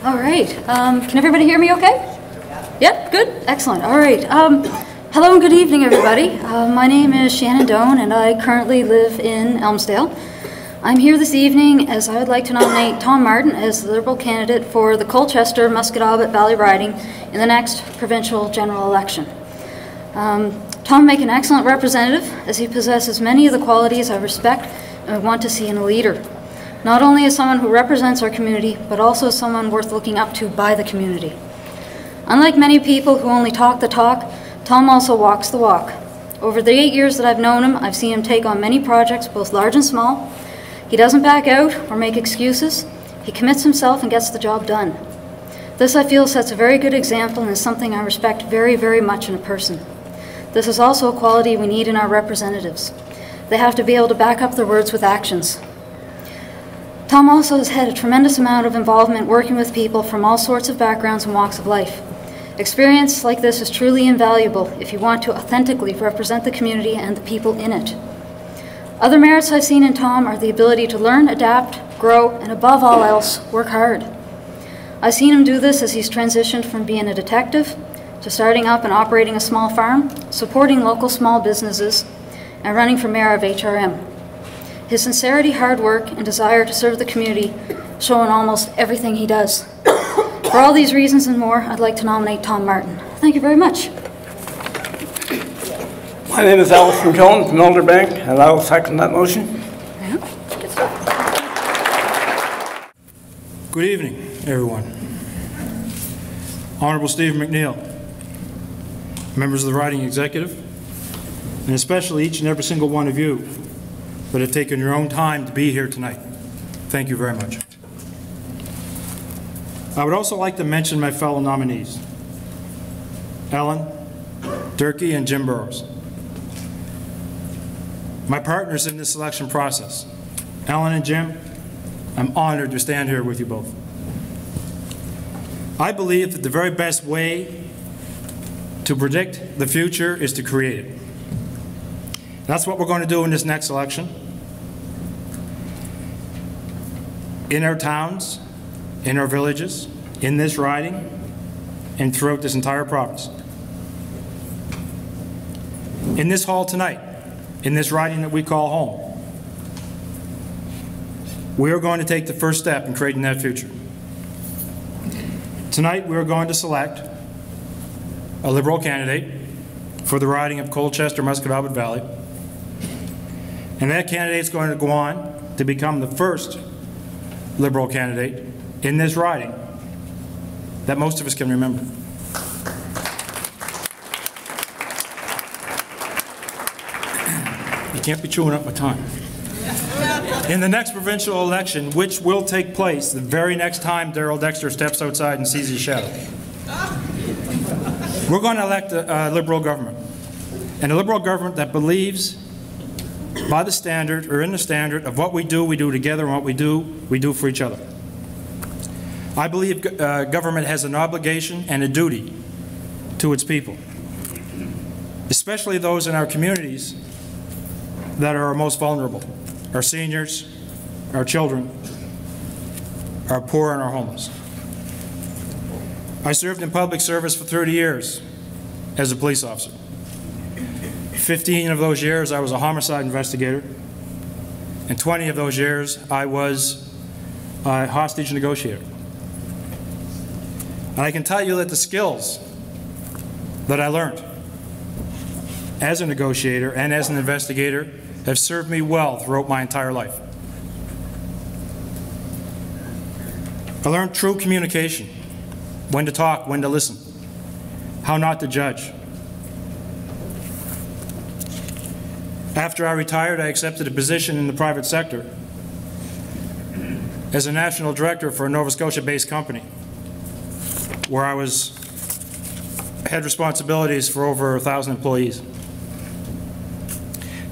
All right. Can everybody hear me okay? Yep, good. Excellent. All right. Hello and good evening, everybody. My name is Shannon Doan, and I currently live in Elmsdale. I'm here this evening as I would like to nominate Tom Martin as the Liberal candidate for the Colchester-Musquodoboit Valley riding in the next provincial general election. Tom make an excellent representative, as he possesses many of the qualities I respect and want to see in a leader. Not only as someone who represents our community, but also as someone worth looking up to by the community. Unlike many people who only talk the talk, Tom also walks the walk. Over the 8 years that I've known him, I've seen him take on many projects, both large and small. He doesn't back out or make excuses. He commits himself and gets the job done. This, I feel, sets a very good example and is something I respect very, very much in a person. This is also a quality we need in our representatives. They have to be able to back up their words with actions. Tom also has had a tremendous amount of involvement working with people from all sorts of backgrounds and walks of life. Experience like this is truly invaluable if you want to authentically represent the community and the people in it. Other merits I've seen in Tom are the ability to learn, adapt, grow, and above all else, work hard. I've seen him do this as he's transitioned from being a detective to starting up and operating a small farm, supporting local small businesses, and running for mayor of HRM. His sincerity, hard work, and desire to serve the community show in almost everything he does. For all these reasons and more, I'd like to nominate Tom Martin. Thank you very much. My name is Alison Jones from Elderbank, and I will second that motion. Good evening, everyone. Honorable Steve McNeil, members of the riding executive, and especially each and every single one of you that have taken your own time to be here tonight. Thank you very much. I would also like to mention my fellow nominees, Ellen, Durkee, and Jim Burrows. My partners in this selection process, Ellen and Jim, I'm honored to stand here with you both. I believe that the very best way to predict the future is to create it. That's what we're going to do in this next election. In our towns, in our villages, in this riding, and throughout this entire province. In this hall tonight, in this riding that we call home, we are going to take the first step in creating that future. Tonight we are going to select a Liberal candidate for the riding of Colchester-Musquodoboit Valley, and that candidate is going to go on to become the first Liberal candidate in this riding that most of us can remember. You can't be chewing up my time. In the next provincial election, which will take place the very next time Darrell Dexter steps outside and sees his shadow, we're going to elect a Liberal government. And a Liberal government that believes by the standard, or in the standard, of what we do together, and what we do for each other. I believe government has an obligation and a duty to its people, especially those in our communities that are our most vulnerable, our seniors, our children, our poor, and our homeless. I served in public service for 30 years as a police officer. 15 of those years I was a homicide investigator, and 20 of those years I was a hostage negotiator. And I can tell you that the skills that I learned as a negotiator and as an investigator have served me well throughout my entire life. I learned true communication, when to talk, when to listen, how not to judge. After I retired, I accepted a position in the private sector as a national director for a Nova Scotia-based company, where I had responsibilities for over 1,000 employees.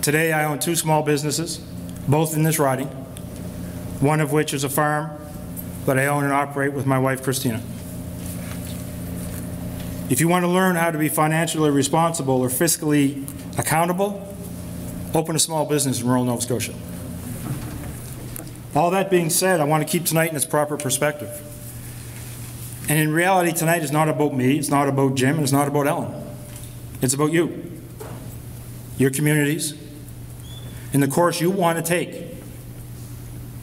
Today I own 2 small businesses, both in this riding, one of which is a farm that I own and operate with my wife, Christina. If you want to learn how to be financially responsible or fiscally accountable, open a small business in rural Nova Scotia. All that being said, I want to keep tonight in its proper perspective. And in reality, tonight is not about me, it's not about Jim, and it's not about Ellen. It's about you, your communities, and the course you want to take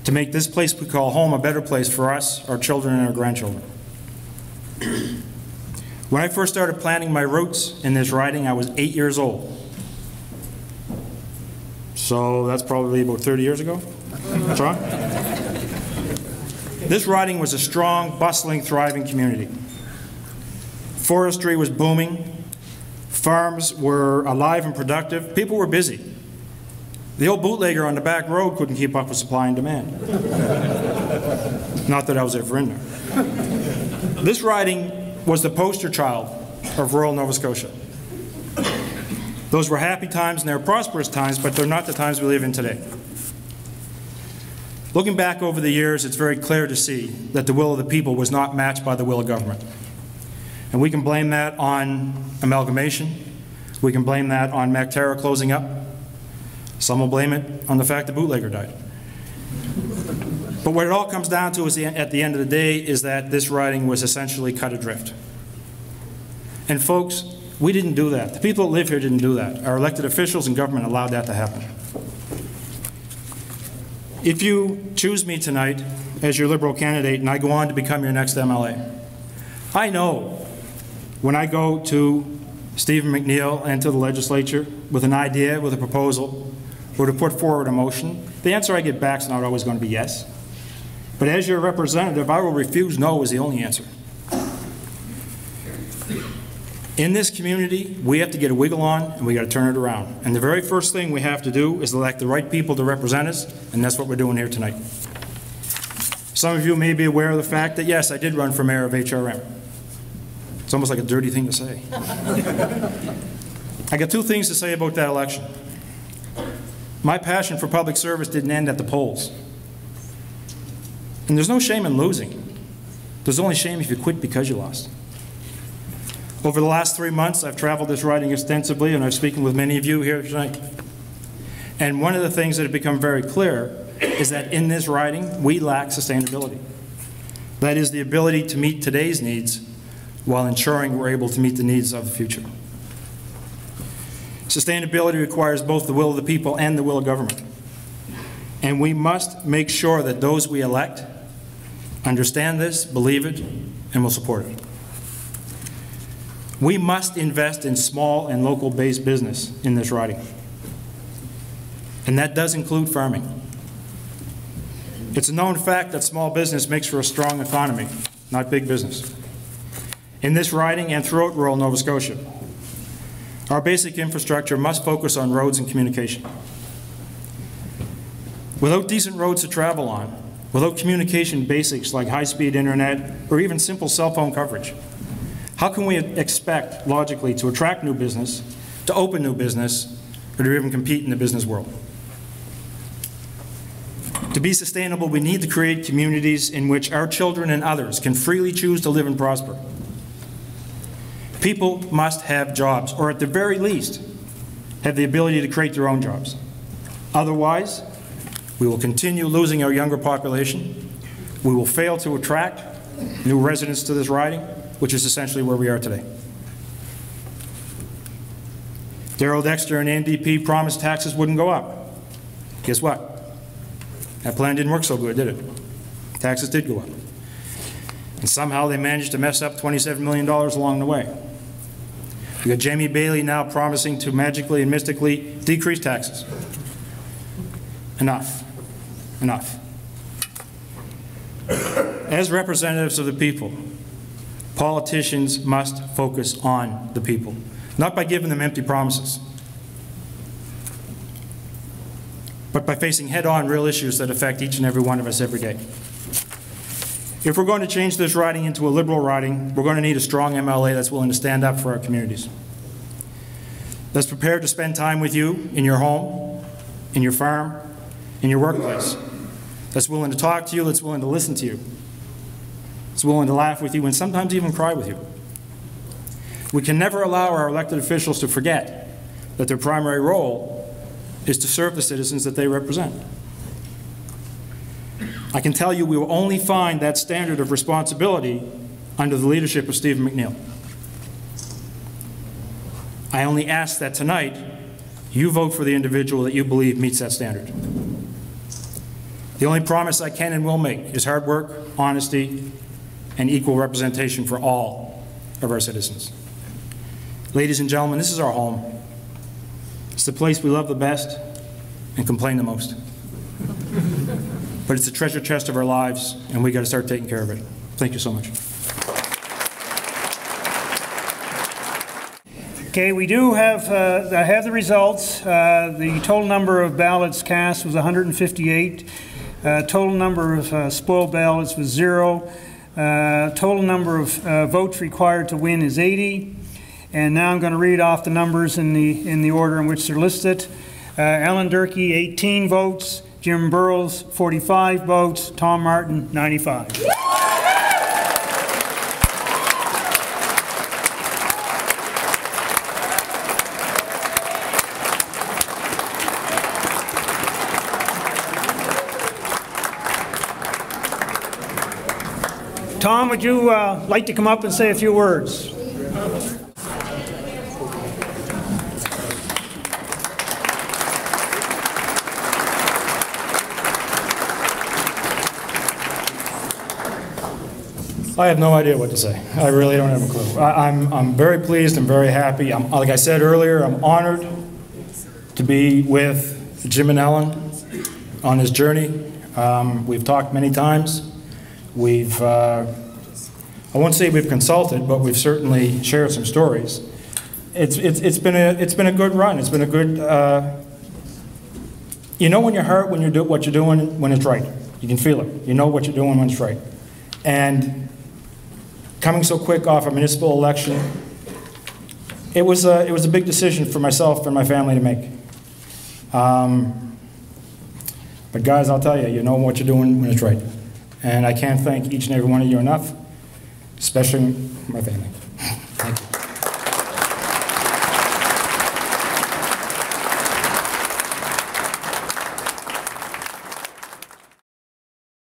to make this place we call home a better place for us, our children, and our grandchildren. When I first started planting my roots in this riding, I was 8 years old. So that's probably about 30 years ago. John? This riding was a strong, bustling, thriving community. Forestry was booming. Farms were alive and productive. People were busy. The old bootlegger on the back road couldn't keep up with supply and demand. Not that I was ever in there. This riding was the poster child of rural Nova Scotia. Those were happy times and they were prosperous times, but they're not the times we live in today. Looking back over the years, it's very clear to see that the will of the people was not matched by the will of government. And we can blame that on amalgamation. We can blame that on MacTerra closing up. Some will blame it on the fact the bootlegger died. But what it all comes down to is at the end of the day is that this riding was essentially cut adrift. And folks, we didn't do that. The people that live here didn't do that. Our elected officials and government allowed that to happen. If you choose me tonight as your Liberal candidate and I go on to become your next MLA, I know when I go to Stephen McNeil and to the legislature with an idea, with a proposal, or to put forward a motion, the answer I get back is not always going to be yes. But as your representative, I will refuse no as the only answer. In this community, we have to get a wiggle on and we got to turn it around. And the very first thing we have to do is elect the right people to represent us, and that's what we're doing here tonight. Some of you may be aware of the fact that, yes, I did run for mayor of HRM. It's almost like a dirty thing to say. I got two things to say about that election. My passion for public service didn't end at the polls. And there's no shame in losing. There's only shame if you quit because you lost. Over the last 3 months, I've traveled this riding extensively, and I've spoken with many of you here tonight. And one of the things that have become very clear is that in this riding, we lack sustainability. That is the ability to meet today's needs while ensuring we're able to meet the needs of the future. Sustainability requires both the will of the people and the will of government. And we must make sure that those we elect understand this, believe it, and will support it. We must invest in small and local-based business in this riding. And that does include farming. It's a known fact that small business makes for a strong economy, not big business. In this riding and throughout rural Nova Scotia, our basic infrastructure must focus on roads and communication. Without decent roads to travel on, without communication basics like high-speed internet or even simple cell phone coverage, how can we expect, logically, to attract new business, to open new business, or to even compete in the business world? To be sustainable, we need to create communities in which our children and others can freely choose to live and prosper. People must have jobs, or at the very least, have the ability to create their own jobs. Otherwise, we will continue losing our younger population. We will fail to attract new residents to this riding, which is essentially where we are today. Darrell Dexter and NDP promised taxes wouldn't go up. Guess what? That plan didn't work so good, did it? Taxes did go up. And somehow they managed to mess up $27 million along the way. We got Jamie Bailey now promising to magically and mystically decrease taxes. Enough. Enough. As representatives of the people, politicians must focus on the people, not by giving them empty promises, but by facing head-on real issues that affect each and every one of us every day. If we're going to change this riding into a Liberal riding, we're going to need a strong MLA that's willing to stand up for our communities, that's prepared to spend time with you in your home, in your farm, in your workplace, that's willing to talk to you, that's willing to listen to you, that's willing to laugh with you and sometimes even cry with you. We can never allow our elected officials to forget that their primary role is to serve the citizens that they represent. I can tell you we will only find that standard of responsibility under the leadership of Stephen McNeil. I only ask that tonight you vote for the individual that you believe meets that standard. The only promise I can and will make is hard work, honesty, and equal representation for all of our citizens. Ladies and gentlemen, this is our home. It's the place we love the best and complain the most. But it's the treasure chest of our lives, and we got to start taking care of it. Thank you so much. Okay, we do have, I have the results. The total number of ballots cast was 158. Total number of spoiled ballots was 0. Total number of votes required to win is 80. And now I'm going to read off the numbers in the order in which they're listed. Alan Durkee, 18 votes. Jim Burrows, 45 votes. Tom Martin, 95. Tom, would you like to come up and say a few words? I have no idea what to say. I really don't have a clue. I'm very pleased and very happy. Like I said earlier, I'm honored to be with Jim and Ellen on this journey. We've talked many times. We've, I won't say we've consulted, but we've certainly shared some stories. It's been a good run. It's been a good, you know, when your heart, when you do what you're doing, when it's right. You can feel it. You know what you're doing when it's right. And coming so quick off a municipal election, it was a big decision for myself and my family to make. But guys, I'll tell you, you know what you're doing when it's right. And I can't thank each and every one of you enough, especially my family. Thank you.